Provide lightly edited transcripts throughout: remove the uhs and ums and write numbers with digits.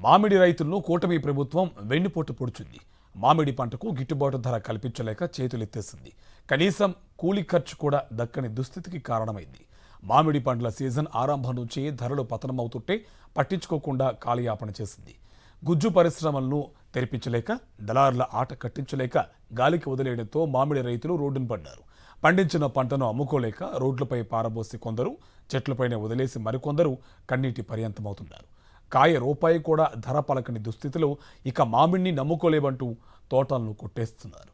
మామిడి రైతులను కూటమి ప్రభుత్వం వెన్నుపోటు పొడిచింది. మామిడి పంటకు గిట్టుబాటు ధర కల్పించలేక చేతులెత్తేసింది. కనీసం కూలీ ఖర్చు కూడా దక్కని దుస్థితికి కారణమైంది. మామిడి పండ్ల సీజన్ ఆరంభం నుంచి ధరలు పతనమవుతుంటే పట్టించుకోకుండా కాలయాపన చేసింది. గుజ్జు పరిశ్రమలను తెరిపించలేక, దళారుల ఆట కట్టించలేక గాలికి వదిలేయడంతో మామిడి రైతులు రోడ్డున పడ్డారు. పండించిన పంటను అమ్ముకోలేక రోడ్లపై పారబోసి కొందరు, చెట్లపైనే వదిలేసి మరికొందరు కన్నీటి పర్యంతమవుతున్నారు. కాయ రూపాయి కూడా ధర పలకని దుస్థితిలో ఇక మామిడిని నమ్ముకోలేవంటూ తోటలను కొట్టేస్తున్నారు.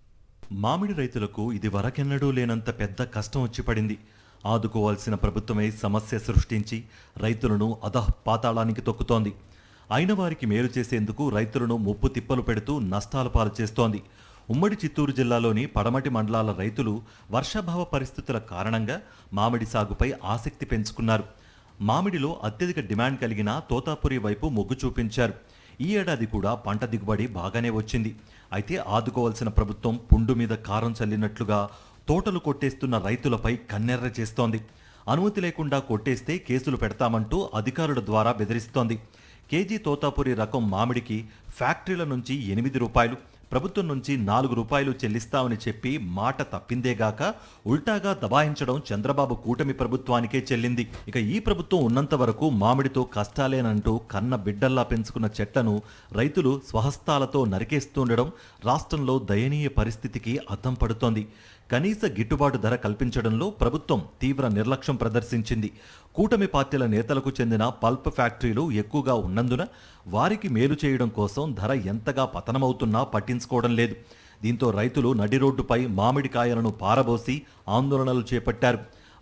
మామిడి రైతులకు ఇది వరకెన్నడూ లేనంత పెద్ద కష్టం వచ్చి పడింది. ఆదుకోవాల్సిన ప్రభుత్వమే సమస్య సృష్టించి రైతులను అధఃపాతాళానికి తొక్కుతోంది. అయిన వారికి మేలు చేసేందుకు రైతులను ముప్పు తిప్పలు పెడుతూ నష్టాల పాలు చేస్తోంది. ఉమ్మడి చిత్తూరు జిల్లాలోని పడమటి మండలాల రైతులు వర్షాభావ పరిస్థితుల కారణంగా మామిడి సాగుపై ఆసక్తి పెంచుకున్నారు. మామిడిలో అత్యధిక డిమాండ్ కలిగిన తోతాపురి వైపు మొగ్గు చూపించారు. ఈ ఏడాది కూడా పంట దిగుబడి బాగానే వచ్చింది. అయితే ఆదుకోవాల్సిన ప్రభుత్వం పుండు మీద కారం చల్లినట్లుగా తోటలు కొట్టేస్తున్న రైతులపై కన్నెర్ర చేస్తోంది. అనుమతి లేకుండా కొట్టేస్తే కేసులు పెడతామంటూ అధికారుల ద్వారా బెదిరిస్తోంది. కేజీ తోతాపురి రకం మామిడికి ఫ్యాక్టరీల నుంచి 8 రూపాయలు, ప్రభుత్వం నుంచి 4 రూపాయలు చెల్లిస్తామని చెప్పి మాట తప్పిందేగాక ఉల్టాగా దబాయించడం చంద్రబాబు కూటమి ప్రభుత్వానికే చెల్లింది. ఇక ఈ ప్రభుత్వం ఉన్నంత వరకు మామిడితో కష్టాలేనంటూ కన్న బిడ్డల్లా పెంచుకున్న చెట్లను రైతులు స్వహస్తాలతో నరికేస్తుండడం రాష్ట్రంలో దయనీయ పరిస్థితికి అద్దం పడుతోంది. కనీస గిట్టుబాటు ధర కల్పించడంలో ప్రభుత్వం తీవ్ర నిర్లక్ష్యం ప్రదర్శించింది. కూటమి పార్టీల నేతలకు చెందిన పల్ప్ ఫ్యాక్టరీలు ఎక్కువగా ఉన్నందున వారికి మేలు చేయడం కోసం ధర ఎంతగా పతనమవుతున్నా పట్టించుకోవడం లేదు. దీంతో రైతులు నడి రోడ్డుపై మామిడికాయలను పారబోసి ఆందోళనలు చేపట్టారు.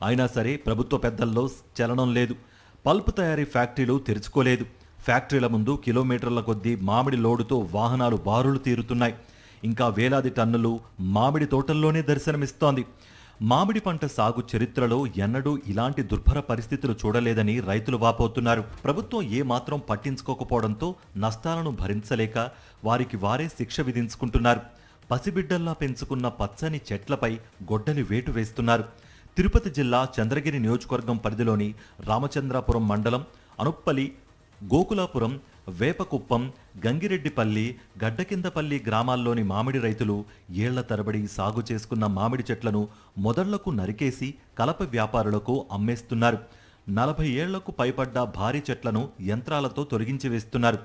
అయినా సరే ప్రభుత్వ పెద్దల్లో చలనం లేదు. పల్ప్ తయారీ ఫ్యాక్టరీలు తెరుచుకోలేదు. ఫ్యాక్టరీల ముందు కిలోమీటర్ల కొద్దీ మామిడి లోడుతో వాహనాలు బారులు తీరుతున్నాయి. ఇంకా వేలాది టన్నులు మామిడి తోటల్లోనే దర్శనమిస్తోంది. మామిడి పంట సాగు చరిత్రలో ఎన్నడూ ఇలాంటి దుర్భర పరిస్థితులు చూడలేదని రైతులు వాపోతున్నారు. ప్రభుత్వం ఏమాత్రం పట్టించుకోకపోవడంతో నష్టాలను భరించలేక వారికి వారే శిక్ష విధించుకుంటున్నారు. పసిబిడ్డల్లా పెంచుకున్న పచ్చని చెట్లపై గొడ్డలి వేటు వేస్తున్నారు. తిరుపతి జిల్లా చంద్రగిరి నియోజకవర్గం పరిధిలోని రామచంద్రాపురం మండలం అనుప్పలి, గోకులాపురం, వేపకుప్పం, గంగిరెడ్డిపల్లి, గడ్డకిందపల్లి గ్రామాల్లోని మామిడి రైతులు ఏళ్ల తరబడి సాగు చేసుకున్న మామిడి చెట్లను మొదళ్లకు నరికేసి కలప వ్యాపారులకు అమ్మేస్తున్నారు. 40 ఏళ్లకు పైబడ్డ భారీ చెట్లను యంత్రాలతో తొలగించి వేస్తున్నారు.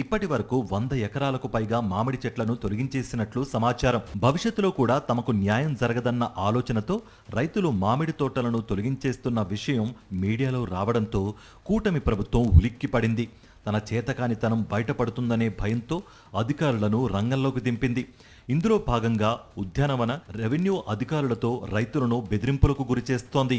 ఇప్పటి వరకు 100 ఎకరాలకు పైగా మామిడి చెట్లను తొలగించేసినట్లు సమాచారం. భవిష్యత్తులో కూడా తమకు న్యాయం జరగదన్న ఆలోచనతో రైతులు మామిడి తోటలను తొలగించేస్తున్న విషయం మీడియాలో రావడంతో కూటమి ప్రభుత్వం ఉలిక్కిపడింది. తన చేతకానితనం బయటపడుతుందనే భయంతో అధికారులను రంగంలోకి దింపింది. ఇందులో భాగంగా ఉద్యానవన, రెవెన్యూ అధికారులతో రైతులను బెదిరింపులకు గురిచేస్తోంది.